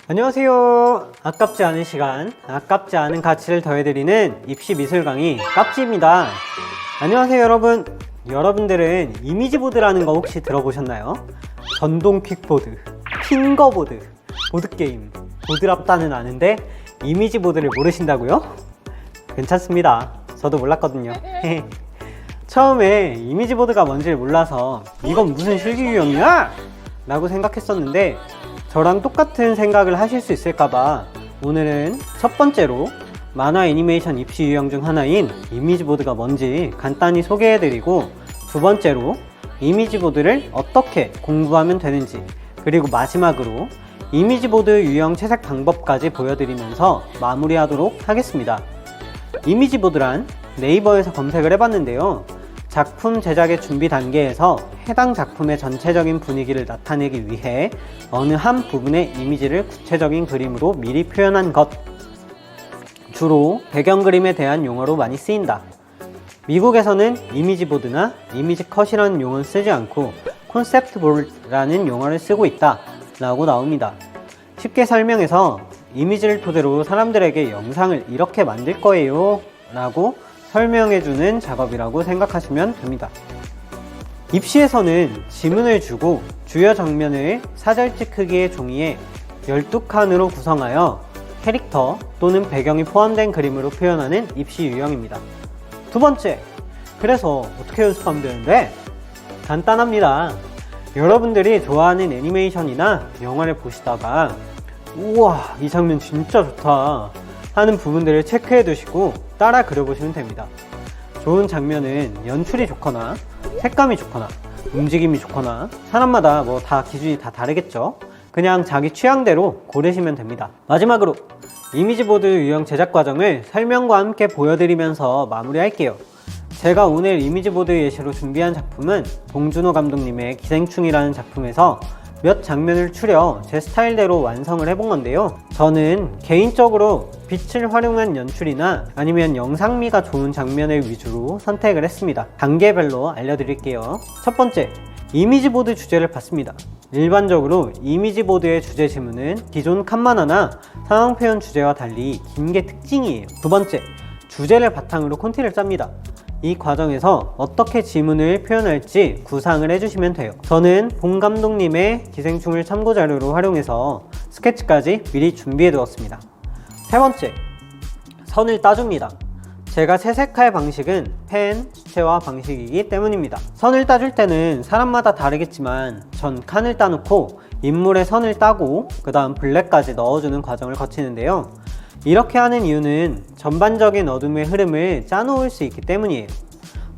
안녕하세요. 아깝지 않은 시간, 아깝지 않은 가치를 더해드리는 입시 미술 강의 깝지입니다. 안녕하세요 여러분. 여러분들은 이미지보드라는 거 혹시 들어보셨나요? 전동 퀵보드, 핑거보드, 보드게임, 보드랍다는 아는데 이미지보드를 모르신다고요? 괜찮습니다. 저도 몰랐거든요. 처음에 이미지보드가 뭔지를 몰라서 이건 무슨 실기 유형이야? 라고 생각했었는데 저랑 똑같은 생각을 하실 수 있을까봐 오늘은 첫 번째로 만화 애니메이션 입시 유형 중 하나인 이미지보드가 뭔지 간단히 소개해드리고, 두 번째로 이미지보드를 어떻게 공부하면 되는지, 그리고 마지막으로 이미지보드 유형 채색 방법까지 보여드리면서 마무리하도록 하겠습니다. 이미지보드란 네이버에서 검색을 해봤는데요, 작품 제작의 준비 단계에서 해당 작품의 전체적인 분위기를 나타내기 위해 어느 한 부분의 이미지를 구체적인 그림으로 미리 표현한 것, 주로 배경 그림에 대한 용어로 많이 쓰인다. 미국에서는 이미지보드나 이미지컷이라는 용어는 쓰지 않고 콘셉트보드라는 용어를 쓰고 있다 라고 나옵니다. 쉽게 설명해서 이미지를 토대로 사람들에게 영상을 이렇게 만들 거예요 라고 설명해주는 작업이라고 생각하시면 됩니다. 입시에서는 지문을 주고 주요 장면을 사절지 크기의 종이에 12칸으로 구성하여 캐릭터 또는 배경이 포함된 그림으로 표현하는 입시 유형입니다. 두 번째, 그래서 어떻게 연습하면 되는데? 간단합니다. 여러분들이 좋아하는 애니메이션이나 영화를 보시다가 우와, 이 장면 진짜 좋다 하는 부분들을 체크해 두시고 따라 그려보시면 됩니다. 좋은 장면은 연출이 좋거나 색감이 좋거나 움직임이 좋거나 사람마다 뭐 다 기준이 다 다르겠죠. 그냥 자기 취향대로 고르시면 됩니다. 마지막으로 이미지보드 유형 제작 과정을 설명과 함께 보여드리면서 마무리할게요. 제가 오늘 이미지보드 예시로 준비한 작품은 봉준호 감독님의 기생충이라는 작품에서 몇 장면을 추려 제 스타일대로 완성을 해본 건데요, 저는 개인적으로 빛을 활용한 연출이나 아니면 영상미가 좋은 장면을 위주로 선택을 했습니다. 단계별로 알려드릴게요. 첫 번째, 이미지보드 주제를 봤습니다. 일반적으로 이미지보드의 주제 지문은 기존 칸만화나 상황표현 주제와 달리 긴 게 특징이에요. 두 번째, 주제를 바탕으로 콘티를 짭니다. 이 과정에서 어떻게 지문을 표현할지 구상을 해주시면 돼요. 저는 봉 감독님의 기생충을 참고자료로 활용해서 스케치까지 미리 준비해 두었습니다. 세 번째, 선을 따줍니다. 제가 채색할 방식은 펜, 수채화 방식이기 때문입니다. 선을 따줄 때는 사람마다 다르겠지만 전 칸을 따놓고 인물의 선을 따고 그 다음 블랙까지 넣어주는 과정을 거치는데요, 이렇게 하는 이유는 전반적인 어둠의 흐름을 짜놓을 수 있기 때문이에요.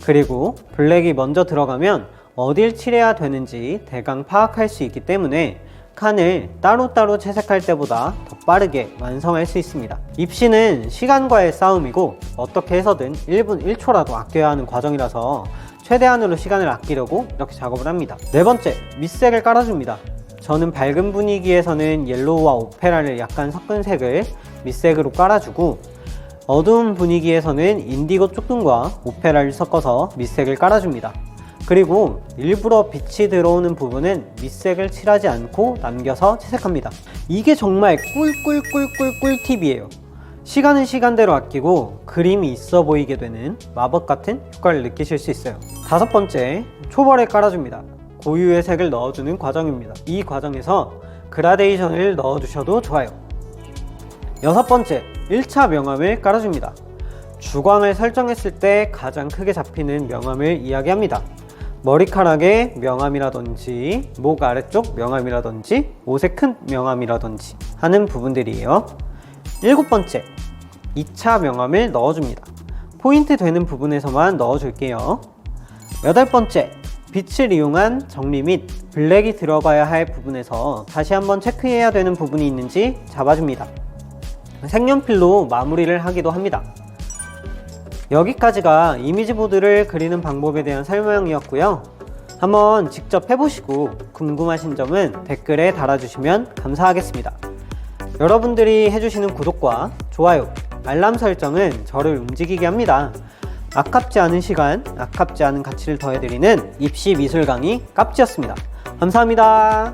그리고 블랙이 먼저 들어가면 어딜 칠해야 되는지 대강 파악할 수 있기 때문에 칸을 따로따로 채색할 때보다 더 빠르게 완성할 수 있습니다. 입시는 시간과의 싸움이고 어떻게 해서든 1분 1초라도 아껴야 하는 과정이라서 최대한으로 시간을 아끼려고 이렇게 작업을 합니다. 네 번째, 밑색을 깔아줍니다. 저는 밝은 분위기에서는 옐로우와 오페라를 약간 섞은 색을 밑색으로 깔아주고, 어두운 분위기에서는 인디고 조금과 오페라를 섞어서 밑색을 깔아줍니다. 그리고 일부러 빛이 들어오는 부분은 밑색을 칠하지 않고 남겨서 채색합니다. 이게 정말 꿀팁이에요. 시간은 시간대로 아끼고 그림이 있어 보이게 되는 마법 같은 효과를 느끼실 수 있어요. 다섯 번째, 초벌을 깔아줍니다. 고유의 색을 넣어주는 과정입니다. 이 과정에서 그라데이션을 넣어주셔도 좋아요. 여섯 번째, 1차 명암을 깔아줍니다. 주광을 설정했을 때 가장 크게 잡히는 명암을 이야기합니다. 머리카락의 명암이라든지 목 아래쪽 명암이라든지 옷의 큰 명암이라든지 하는 부분들이에요. 일곱 번째, 2차 명암을 넣어줍니다. 포인트 되는 부분에서만 넣어줄게요. 여덟 번째, 빛을 이용한 정리 및 블랙이 들어가야 할 부분에서 다시 한번 체크해야 되는 부분이 있는지 잡아줍니다. 색연필로 마무리를 하기도 합니다. 여기까지가 이미지보드를 그리는 방법에 대한 설명이었고요. 한번 직접 해보시고 궁금하신 점은 댓글에 달아주시면 감사하겠습니다. 여러분들이 해주시는 구독과 좋아요, 알람 설정은 저를 움직이게 합니다. 아깝지 않은 시간, 아깝지 않은 가치를 더해드리는 입시 미술 강의 깝지였습니다. 감사합니다.